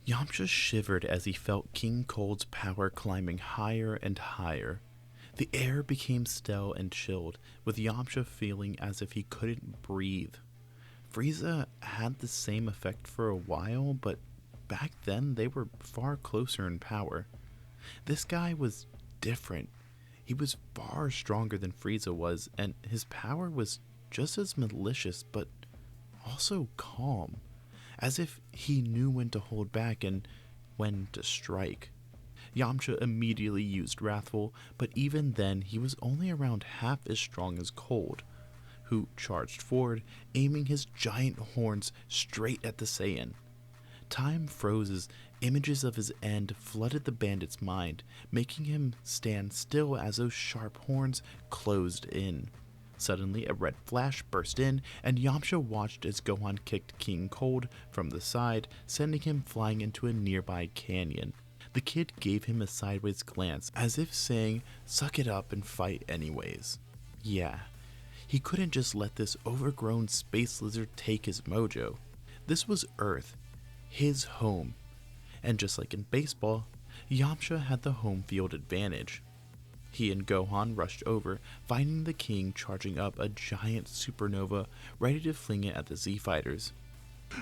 Yamcha shivered as he felt King Cold's power climbing higher and higher. The air became still and chilled, with Yamcha feeling as if he couldn't breathe. Frieza had the same effect for a while, but back then they were far closer in power. This guy was different. He was far stronger than Frieza was, and his power was just as malicious, but also calm, as if he knew when to hold back and when to strike. Yamcha immediately used Wrathful, but even then he was only around half as strong as Cold, who charged forward, aiming his giant horns straight at the Saiyan. Time froze as images of his end flooded the bandit's mind, making him stand still as those sharp horns closed in. Suddenly, a red flash burst in, and Yamcha watched as Gohan kicked King Cold from the side, sending him flying into a nearby canyon. The kid gave him a sideways glance, as if saying, "Suck it up and fight anyways." Yeah, he couldn't just let this overgrown space lizard take his mojo. This was Earth, his home. And just like in baseball, Yamcha had the home field advantage. He and Gohan rushed over, finding the king charging up a giant supernova, ready to fling it at the Z-Fighters.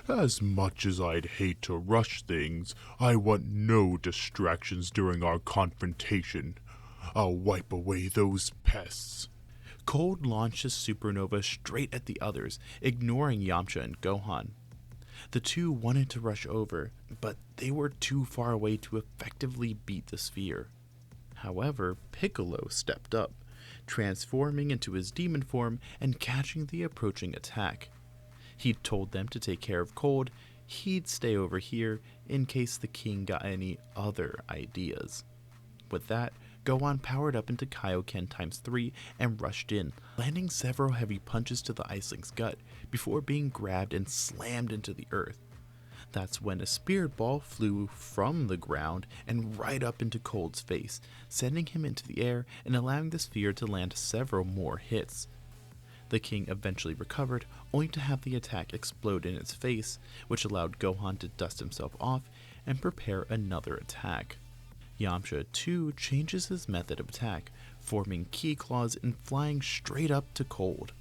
As much as I'd hate to rush things, I want no distractions during our confrontation. I'll wipe away those pests. Cold launched his supernova straight at the others, ignoring Yamcha and Gohan. The two wanted to rush over, but they were too far away to effectively beat the sphere. However, Piccolo stepped up, transforming into his demon form and catching the approaching attack. He told them to take care of Cold, he'd stay over here in case the king got any other ideas. With that, Gohan powered up into Kaioken ×3 and rushed in, landing several heavy punches to the Iceling's gut before being grabbed and slammed into the earth. That's when a spirit ball flew from the ground and right up into Cold's face, sending him into the air and allowing the sphere to land several more hits. The king eventually recovered, only to have the attack explode in its face, which allowed Gohan to dust himself off and prepare another attack. Yamcha too changes his method of attack, forming key claws and flying straight up to Cold.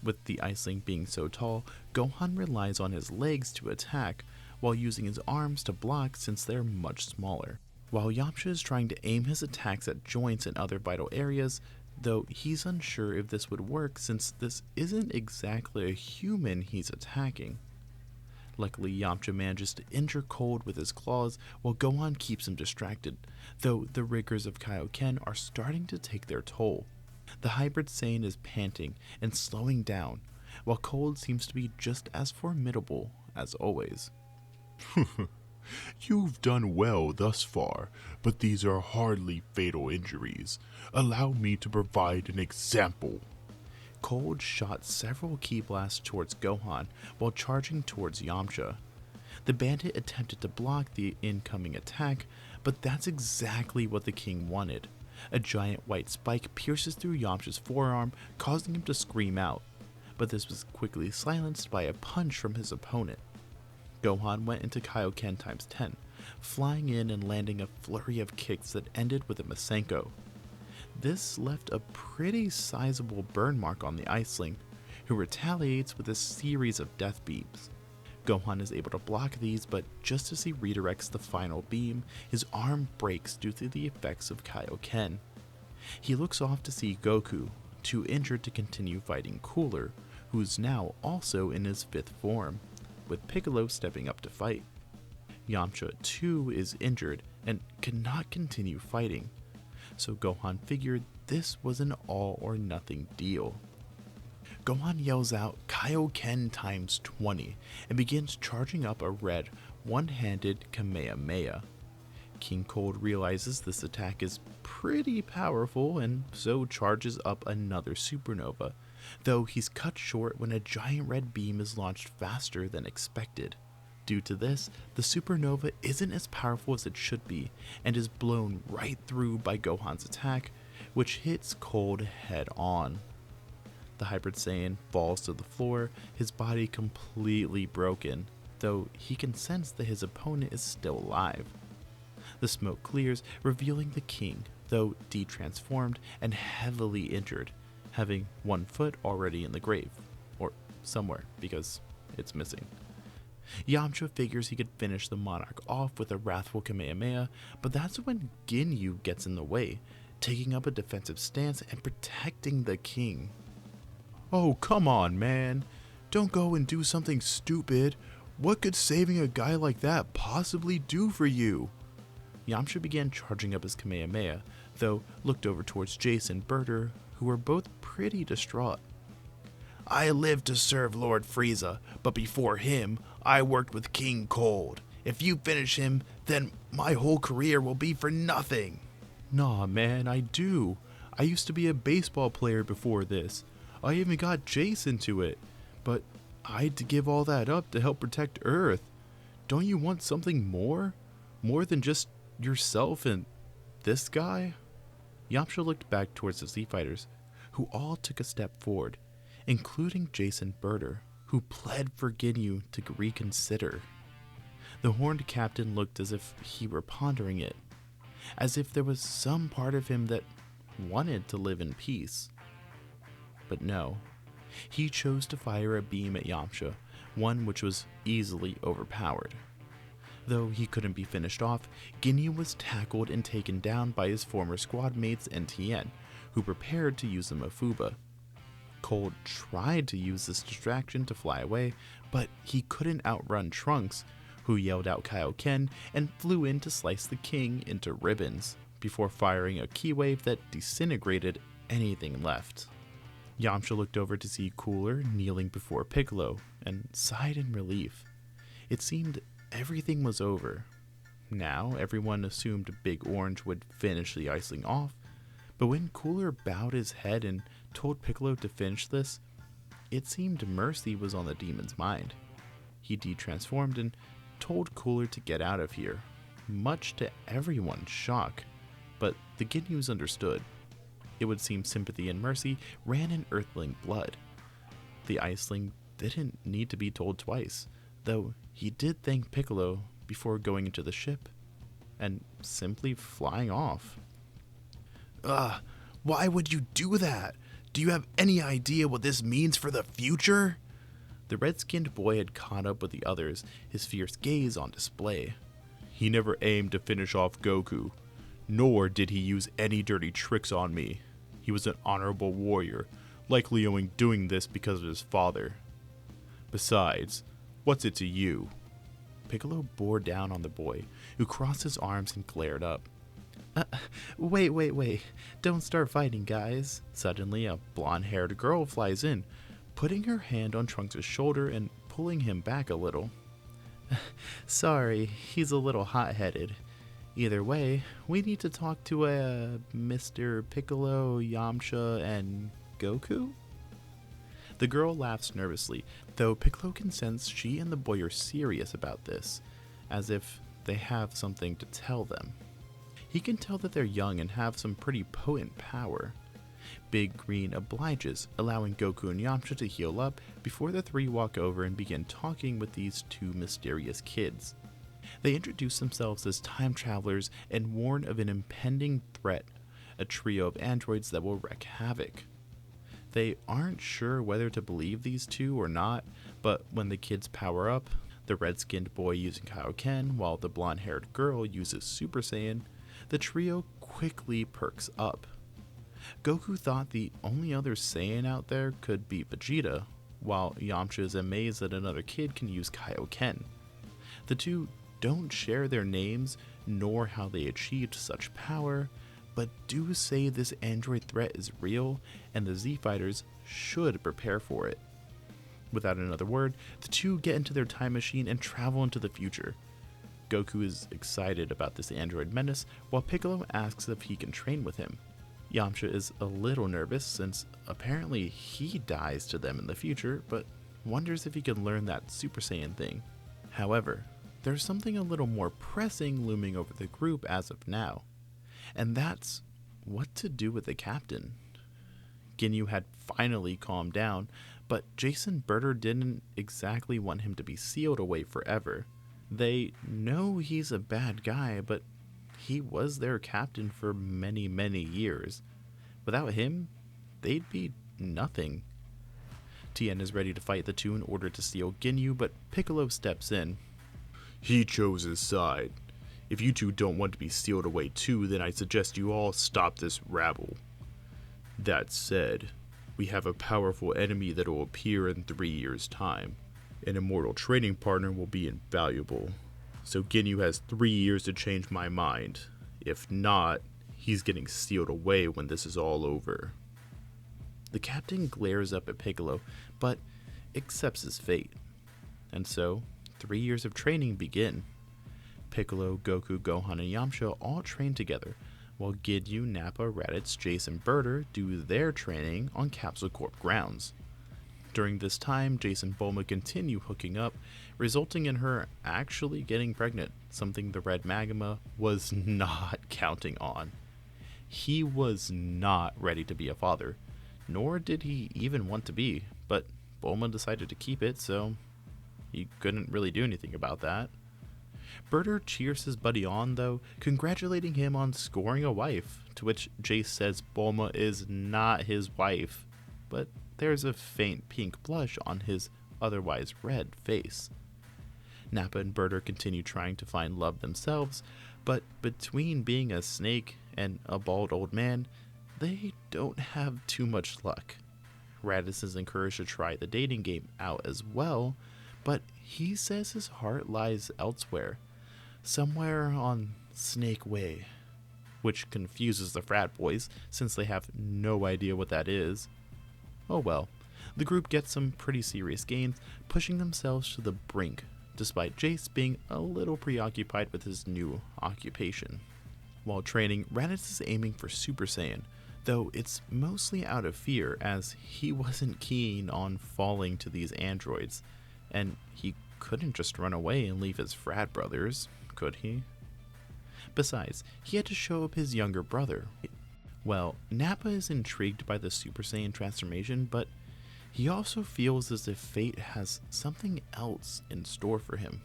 With the Iceling being so tall, Gohan relies on his legs to attack, while using his arms to block since they're much smaller. While Yamcha is trying to aim his attacks at joints and other vital areas, though he's unsure if this would work since this isn't exactly a human he's attacking. Luckily, Yamcha manages to injure Cold with his claws while Gohan keeps him distracted, though the rigors of Kaioken are starting to take their toll. The hybrid Saiyan is panting and slowing down, while Cold seems to be just as formidable as always. You've done well thus far, but these are hardly fatal injuries. Allow me to provide an example. Cold shot several ki blasts towards Gohan while charging towards Yamcha. The bandit attempted to block the incoming attack, but that's exactly what the king wanted. A giant white spike pierces through Yamcha's forearm, causing him to scream out, but this was quickly silenced by a punch from his opponent. Gohan went into Kaioken ×10, flying in and landing a flurry of kicks that ended with a Masenko. This left a pretty sizable burn mark on the Iceling, who retaliates with a series of death beams. Gohan is able to block these, but just as he redirects the final beam, his arm breaks due to the effects of Kaioken. He looks off to see Goku, too injured to continue fighting Cooler, who's now also in his fifth form, with Piccolo stepping up to fight. Yamcha too is injured and cannot continue fighting, so Gohan figured this was an all or nothing deal. Gohan yells out Kaioken ×20 and begins charging up a red, one-handed Kamehameha. King Cold realizes this attack is pretty powerful and so charges up another supernova, though he's cut short when a giant red beam is launched faster than expected. Due to this, the supernova isn't as powerful as it should be and is blown right through by Gohan's attack, which hits Cold head on. The Hybrid Saiyan falls to the floor, his body completely broken. though he can sense that his opponent is still alive. The smoke clears, revealing the king, though de-transformed and heavily injured, having one foot already in the grave, or somewhere, because it's missing. Yamcha figures he could finish the monarch off with a wrathful Kamehameha, but that's when Ginyu gets in the way, taking up a defensive stance and protecting the king. "Oh, come on, man. Don't go and do something stupid. What could saving a guy like that possibly do for you?" Yamcha began charging up his Kamehameha, though looked over towards Jace and Berter, who were both pretty distraught. "I lived to serve Lord Frieza, but before him, I worked with King Cold. If you finish him, then my whole career will be for nothing." "Nah, man, I do. I used to be a baseball player before this. I even got Jace into it. But I had to give all that up to help protect Earth. Don't you want something more? More than just yourself and this guy?" Yamcha looked back towards the Z Fighters, who all took a step forward, including Jason Berter, who pled for Ginyu to reconsider. The horned captain looked as if he were pondering it, as if there was some part of him that wanted to live in peace. But no, he chose to fire a beam at Yamcha, one which was easily overpowered. Though he couldn't be finished off, Ginyu was tackled and taken down by his former squad mates and Tien, who prepared to use the Mofuba. Cold tried to use this distraction to fly away, but he couldn't outrun Trunks, who yelled out Kaioken and flew in to slice the king into ribbons, before firing a ki wave that disintegrated anything left. Yamcha looked over to see Cooler kneeling before Piccolo, and sighed in relief. It seemed everything was over. Now everyone assumed Big Orange would finish the icing off, but when Cooler bowed his head and told Piccolo to finish this, it seemed mercy was on the demon's mind. He de-transformed and told Cooler to get out of here, much to everyone's shock, but the Ginyus understood. It would seem sympathy and mercy ran in Earthling blood. The Iceling didn't need to be told twice, though he did thank Piccolo before going into the ship and simply flying off. Ugh, why would you do that? Do you have any idea what this means for the future?" The red-skinned boy had caught up with the others, his fierce gaze on display. "He never aimed to finish off Goku, nor did he use any dirty tricks on me. He was an honorable warrior, likely only doing this because of his father. Besides, what's it to you?" Piccolo bore down on the boy, who crossed his arms and glared up. Wait. Don't start fighting, guys." Suddenly, a blonde-haired girl flies in, putting her hand on Trunks' shoulder and pulling him back a little. "Sorry, he's a little hot-headed. Either way, we need to talk to Mr. Piccolo, Yamcha, and Goku?" The girl laughs nervously, though Piccolo can sense she and the boy are serious about this, as if they have something to tell them. He can tell that they're young and have some pretty potent power. Big Green obliges, allowing Goku and Yamcha to heal up before the three walk over and begin talking with these two mysterious kids. They introduce themselves as time travelers and warn of an impending threat, a trio of androids that will wreak havoc. They aren't sure whether to believe these two or not, but when the kids power up, the red-skinned boy using Kaioken while the blonde-haired girl uses Super Saiyan, the trio quickly perks up. Goku thought the only other Saiyan out there could be Vegeta, while Yamcha is amazed that another kid can use Kaioken. The two don't share their names nor how they achieved such power, but do say this android threat is real and the Z Fighters should prepare for it. Without another word, the two get into their time machine and travel into the future. Goku is excited about this android menace, while Piccolo asks if he can train with him. Yamcha is a little nervous since apparently he dies to them in the future, but wonders if he can learn that Super Saiyan thing. However, there's something a little more pressing looming over the group as of now, and that's what to do with the captain. Ginyu had finally calmed down, But Jason Berter didn't exactly want him to be sealed away forever. They know he's a bad guy, but he was their captain for many, many years. Without him, they'd be nothing. Tien is ready to fight the two in order to steal Ginyu, but Piccolo steps in. He chose his side. If you two don't want to be sealed away too, then I suggest you all stop this rabble. That said, we have a powerful enemy that will appear in 3 years' time. An immortal training partner will be invaluable. So Ginyu has 3 years to change my mind. If not, he's getting sealed away when this is all over. The captain glares up at Piccolo, but accepts his fate. And so, 3 years of training begin. Piccolo, Goku, Gohan, and Yamcha all train together, while Ginyu, Nappa, Raditz, Jace, and Berter do their training on Capsule Corp grounds. During this time, Jace and Bulma continue hooking up, resulting in her actually getting pregnant, something the Red Magma was not counting on. He was not ready to be a father, nor did he even want to be, but Bulma decided to keep it, so he couldn't really do anything about that. Berter cheers his buddy on, though, congratulating him on scoring a wife, to which Jace says Bulma is not his wife, but there's a faint pink blush on his otherwise red face. Nappa and Berter continue trying to find love themselves, but between being a snake and a bald old man, they don't have too much luck. Raditz is encouraged to try the dating game out as well, but he says his heart lies elsewhere, somewhere on Snake Way, which confuses the frat boys since they have no idea what that is. Oh well, the group gets some pretty serious gains, pushing themselves to the brink, despite Jace being a little preoccupied with his new occupation. While training, Raditz is aiming for Super Saiyan, though it's mostly out of fear as he wasn't keen on falling to these androids, and he couldn't just run away and leave his frat brothers, could he? Besides, he had to show up his younger brother. Well, Nappa is intrigued by the Super Saiyan transformation, but he also feels as if fate has something else in store for him.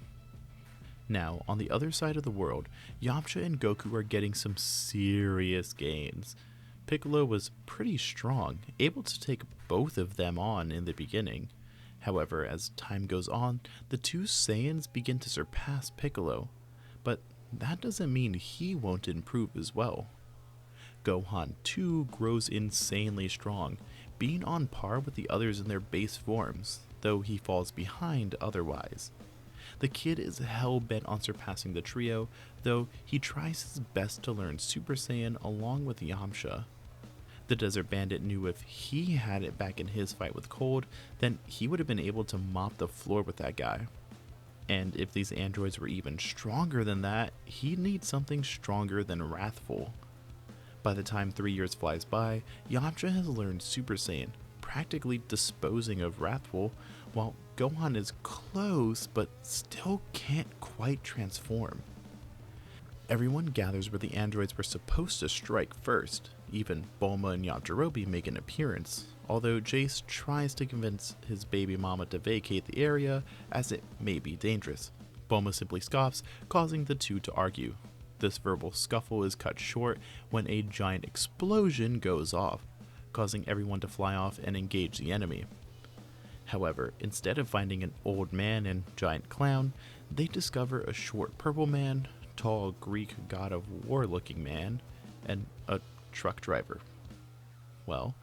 Now, on the other side of the world, Yamcha and Goku are getting some serious gains. Piccolo was pretty strong, able to take both of them on in the beginning. However, as time goes on, the two Saiyans begin to surpass Piccolo, but that doesn't mean he won't improve as well. Gohan too grows insanely strong, being on par with the others in their base forms, though he falls behind otherwise. The kid is hell-bent on surpassing the trio, though he tries his best to learn Super Saiyan along with Yamcha. The Desert Bandit knew if he had it back in his fight with Cold, then he would have been able to mop the floor with that guy. And if these androids were even stronger than that, he'd need something stronger than Wrathful. By the time 3 years flies by, Yamcha has learned Super Saiyan, practically disposing of Wrathful, while Gohan is close but still can't quite transform. Everyone gathers where the androids were supposed to strike first. Even Bulma and Yajirobe make an appearance, although Jace tries to convince his baby mama to vacate the area as it may be dangerous. Bulma simply scoffs, causing the two to argue. This verbal scuffle is cut short when a giant explosion goes off, causing everyone to fly off and engage the enemy. However, instead of finding an old man and giant clown, they discover a short purple man, tall Greek god of war looking man, and a truck driver. Well,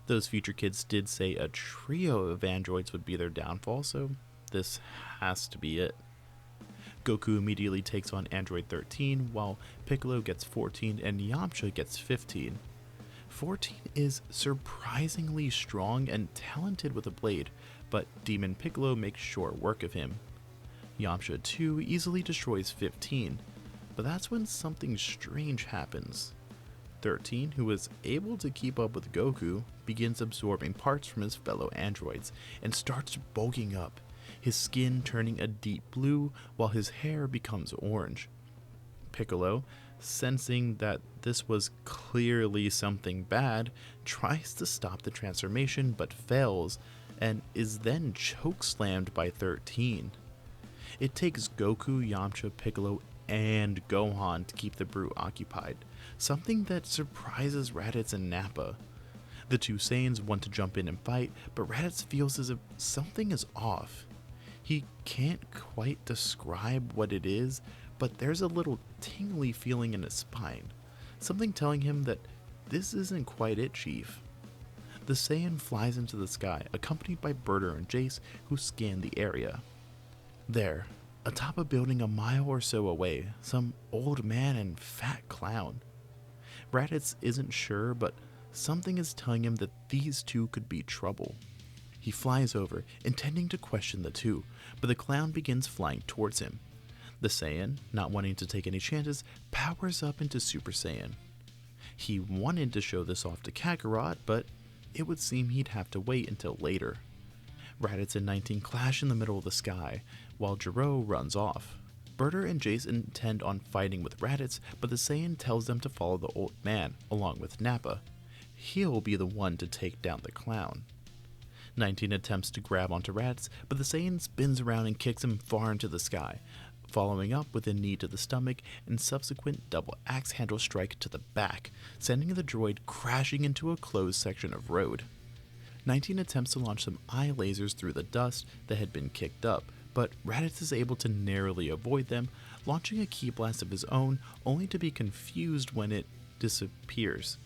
those future kids did say a trio of androids would be their downfall, so this has to be it. Goku immediately takes on Android 13, while Piccolo gets 14 and Yamcha gets 15. 14 is surprisingly strong and talented with a blade, but Demon Piccolo makes short work of him. Yamcha too easily destroys 15, but that's when something strange happens. 13, who is able to keep up with Goku, begins absorbing parts from his fellow androids and starts bulking up, his skin turning a deep blue while his hair becomes orange. Piccolo, sensing that this was clearly something bad, tries to stop the transformation but fails, and is then chokeslammed by 13. It takes Goku, Yamcha, Piccolo, and Gohan to keep the brute occupied, something that surprises Raditz and Nappa. The two Saiyans want to jump in and fight, but Raditz feels as if something is off. He can't quite describe what it is, but there's a little tingly feeling in his spine, something telling him that this isn't quite it, Chief. The Saiyan flies into the sky, accompanied by Berter and Jace, who scan the area. There, atop a building a mile or so away, some old man and fat clown. Raditz isn't sure, but something is telling him that these two could be trouble. He flies over, intending to question the two, but the clown begins flying towards him. The Saiyan, not wanting to take any chances, powers up into Super Saiyan. He wanted to show this off to Kakarot, but it would seem he'd have to wait until later. Raditz and 19 clash in the middle of the sky, while Gero runs off. Berter and Jace intend on fighting with Raditz, but the Saiyan tells them to follow the old man, along with Nappa. He'll be the one to take down the clown. 19 attempts to grab onto Raditz, but the Saiyan spins around and kicks him far into the sky, following up with a knee to the stomach and subsequent double axe handle strike to the back, sending the droid crashing into a closed section of road. 19 attempts to launch some eye lasers through the dust that had been kicked up, but Raditz is able to narrowly avoid them, launching a ki blast of his own, only to be confused when it disappears.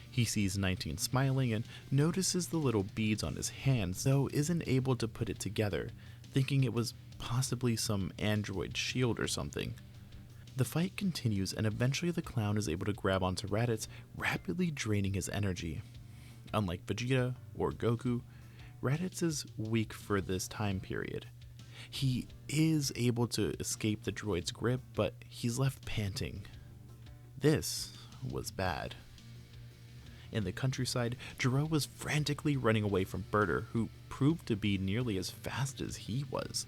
He sees 19 smiling and notices the little beads on his hands, though isn't able to put it together, thinking it was possibly some android shield or something. The fight continues, and eventually the clown is able to grab onto Raditz, rapidly draining his energy. Unlike Vegeta or Goku, Raditz is weak for this time period. He is able to escape the droid's grip, but he's left panting. This was bad. In the countryside, Gero was frantically running away from Berter, who proved to be nearly as fast as he was.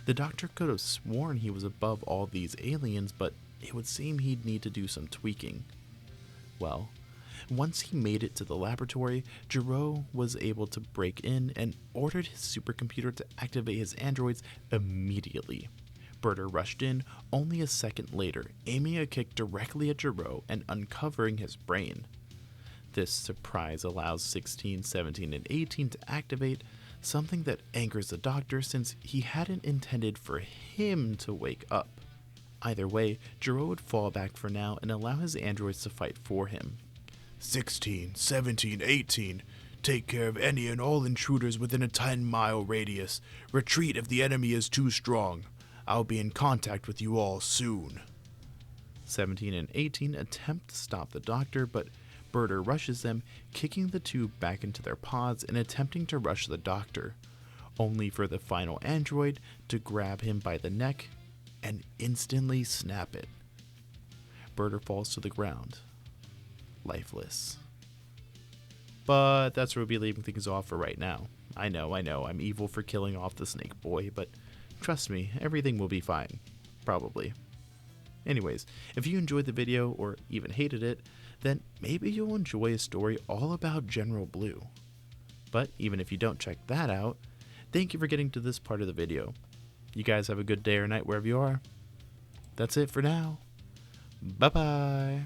The doctor could have sworn he was above all these aliens, but it would seem he'd need to do some tweaking. Well, once he made it to the laboratory, Gero was able to break in and ordered his supercomputer to activate his androids immediately. Berter rushed in only a second later, aiming a kick directly at Gero and uncovering his brain. This surprise allows 16, 17, and 18 to activate, something that angers the doctor since he hadn't intended for him to wake up. Either way, Gero would fall back for now and allow his androids to fight for him. 16, 17, 18. Take care of any and all intruders within a 10-mile radius. Retreat if the enemy is too strong. I'll be in contact with you all soon. 17 and 18 attempt to stop the doctor, but Berter rushes them, kicking the two back into their pods and attempting to rush the doctor, only for the final android to grab him by the neck and instantly snap it. Berter falls to the ground, lifeless. But that's where we'll be leaving things off for right now. I know, I'm evil for killing off the snake boy, but trust me, everything will be fine. Probably. Anyways, if you enjoyed the video or even hated it, then maybe you'll enjoy a story all about General Blue. But even if you don't check that out, thank you for getting to this part of the video. You guys have a good day or night wherever you are. That's it for now. Bye-bye.